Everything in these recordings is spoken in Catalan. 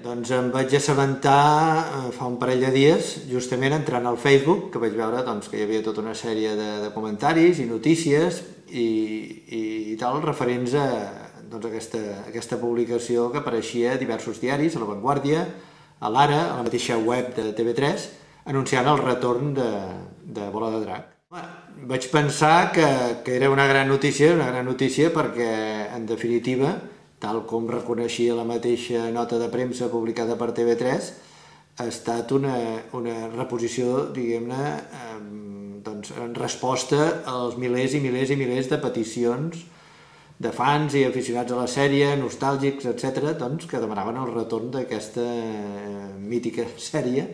Doncs em vaig assabentar fa un parell de dies, justament entrant al Facebook, que vaig veure que hi havia tota una sèrie de comentaris i notícies i tal referents a aquesta publicació que apareixia a diversos diaris, a La Vanguardia, a l'Ara, a la mateixa web de TV3, anunciant el retorn de Bola de Drac. Vaig pensar que era una gran notícia perquè, en definitiva, tal com reconeixia la mateixa nota de premsa publicada per TV3, ha estat una reposició, diguem-ne, en resposta als milers i milers i milers de peticions de fans i aficionats a la sèrie, nostàlgics, etc., que demanaven el retorn d'aquesta mítica sèrie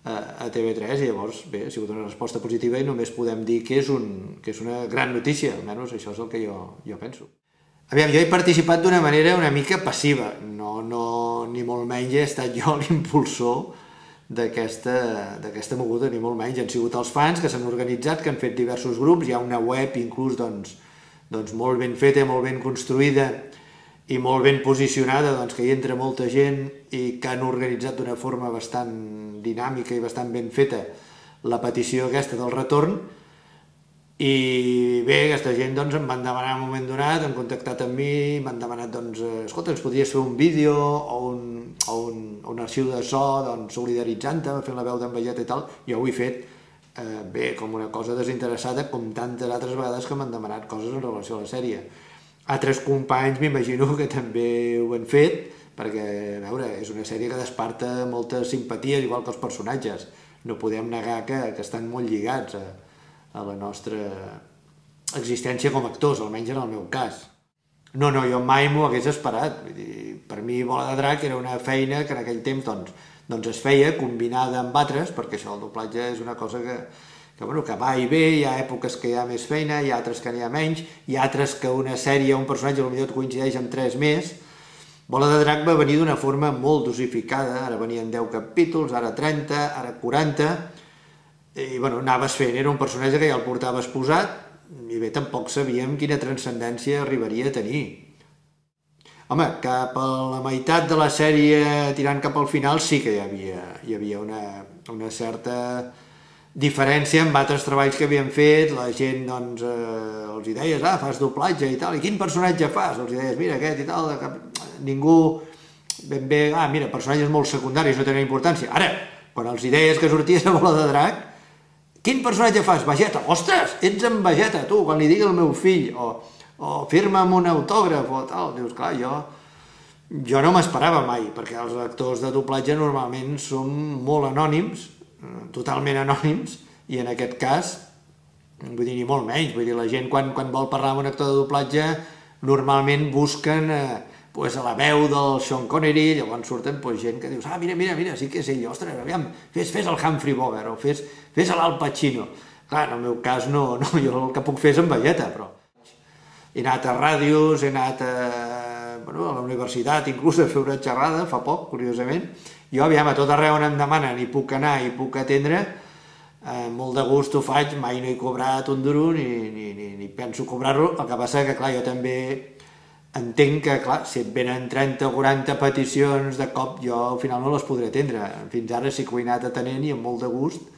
a TV3, i llavors, bé, ha sigut una resposta positiva i només podem dir que és una gran notícia, almenys això és el que jo penso. Aviam, jo he participat d'una manera una mica passiva, ni molt menys he estat jo l'impulsor d'aquesta moguda, ni molt menys. Han sigut els fans que s'han organitzat, que han fet diversos grups, hi ha una web inclús molt ben feta, molt ben construïda i molt ben posicionada, que hi entra molta gent i que han organitzat d'una forma bastant dinàmica i bastant ben feta la petició aquesta del retorn. I bé, aquesta gent em van demanar en un moment donat, han contactat amb mi, m'han demanat, escolta, ens podries fer un vídeo o un arxiu de so solidaritzant-te, fent la veu d'en Vegeta i tal. Jo ho he fet, bé, com una cosa desinteressada, com tantes altres vegades que m'han demanat coses en relació a la sèrie. Altres companys m'imagino que també ho han fet, perquè, a veure, és una sèrie que desperta moltes simpaties, igual que els personatges. No podem negar que estan molt lligats a la nostra existència com a actors, almenys en el meu cas. No, jo mai m'ho hagués esperat. Per mi Bola de Drac era una feina que en aquell temps es feia combinada amb altres, perquè això, el doblatge és una cosa que va i ve, hi ha èpoques que hi ha més feina, hi ha altres que n'hi ha menys, hi ha altres que una sèrie o un personatge potser et coincideix amb 3 més. Bola de Drac va venir d'una forma molt dosificada, ara venien 10 capítols, ara 30, ara 40, i anaves fent, era un personatge que ja el portaves posat, i bé, tampoc sabíem quina transcendència arribaria a tenir. Home, cap a la meitat de la sèrie, tirant cap al final, sí que hi havia una certa diferència amb altres treballs que havien fet. La gent els hi deies, fas doblatge i tal, i quin personatge fas? Els hi deies, mira aquest i tal, ningú ben bé, mira, personatges molt secundaris, no tenen importància. Ara, quan els hi deies que sorties a Bola de Drac, quin personatge fas? Vegeta. Ostres, ets en Vegeta, tu, quan li digui al meu fill, o firma'm un autògraf, o tal. Dius, clar, jo no m'esperava mai, perquè els actors de doblatge normalment són molt anònims, totalment anònims, i en aquest cas, vull dir, ni molt menys. Vull dir, la gent quan vol parlar amb un actor de doblatge, normalment busquen a la veu del Sean Connery, llavors surten gent que dius, mira, sí que és ell, ostres, aviam, fes el Humphrey Bogart, o fes l'Al Pacino. Clar, en el meu cas no, jo el que puc fer és en Vegeta, però he anat a ràdios, he anat a la universitat, inclús a fer una xerrada, fa poc, curiosament. Jo, aviam, a tot arreu on em demanen i puc anar i puc atendre, molt de gust ho faig, mai no he cobrat un duro ni penso cobrar-lo. El que passa que, clar, jo també entenc que, clar, si et venen 30 o 40 peticions de cop, jo al final no les podré atendre. Fins ara sí que ho he anat atenent i amb molt de gust.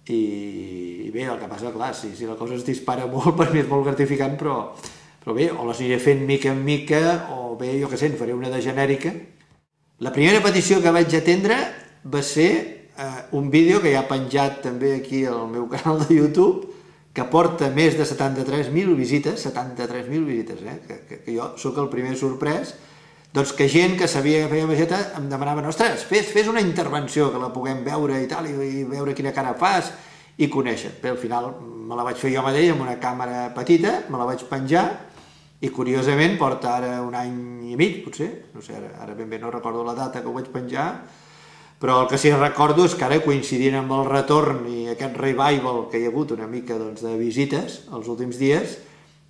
I bé, el que passa, clar, si la cosa es dispara molt, per mi és molt gratificant, però bé, o les aniré fent mica en mica, o bé, jo què sé, en faré una de genèrica. La primera petició que vaig atendre va ser un vídeo que ja ha penjat també aquí al meu canal de YouTube, que porta més de 73.000 visites, 73.000 visites, que jo sóc el primer sorprès, doncs que gent que sabia que feia Vegeta em demanaven, ostres, fes una intervenció, que la puguem veure i tal, i veure quina cara fas, i conèixer. Bé, al final me la vaig fer jo mateix amb una càmera petita, me la vaig penjar, i curiosament porta ara un any i mig, potser, no sé, ara ben bé no recordo la data que ho vaig penjar, però el que sí que recordo és que ara, coincidint amb el retorn i aquest revival que hi ha hagut una mica de visites els últims dies,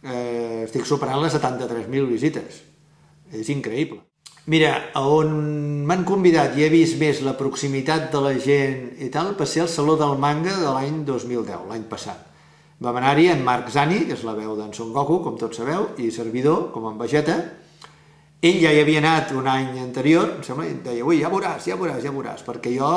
estic superant les 73.000 visites. És increïble. Mira, on m'han convidat i he vist més la proximitat de la gent i tal, va ser el Saló del Manga de l'any 2010, l'any passat. Vam anar-hi en Marc Zani, que és la veu d'en Son Goku, com tots sabeu, i servidor, com en Vegeta, Ell ja hi havia anat un any anterior, em sembla, i deia, ui, ja veuràs, perquè jo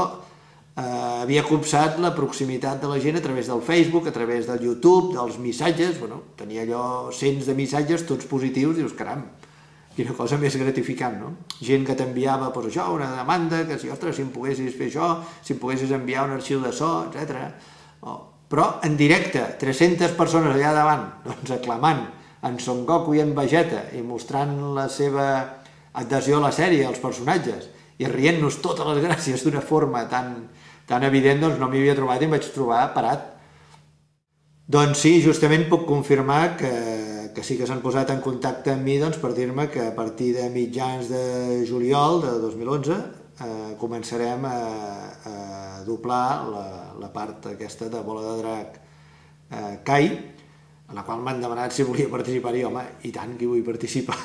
havia copsat la proximitat de la gent a través del Facebook, a través del YouTube, dels missatges, bueno, tenia allò cents de missatges, tots positius, dius, caram, quina cosa més gratificant, no? Gent que t'enviava, doncs això, una demanda, que si, ostres, si em poguessis fer això, si em poguessis enviar un arxiu de so, etc. Però en directe, 300 persones allà davant, doncs aclamant en Son Goku i en Vegeta i mostrant la seva adhesió a la sèrie, als personatges, i rient-nos totes les gràcies d'una forma tan evident, doncs no m'hi havia trobat i em vaig trobar parat. Doncs sí, justament puc confirmar que sí que s'han posat en contacte amb mi per dir-me que a partir de mitjans de juliol de 2011 començarem a doblar la part aquesta de Bola de Drac Kai, en la qual m'han demanat si volia participar i home, i tant que hi vull participar.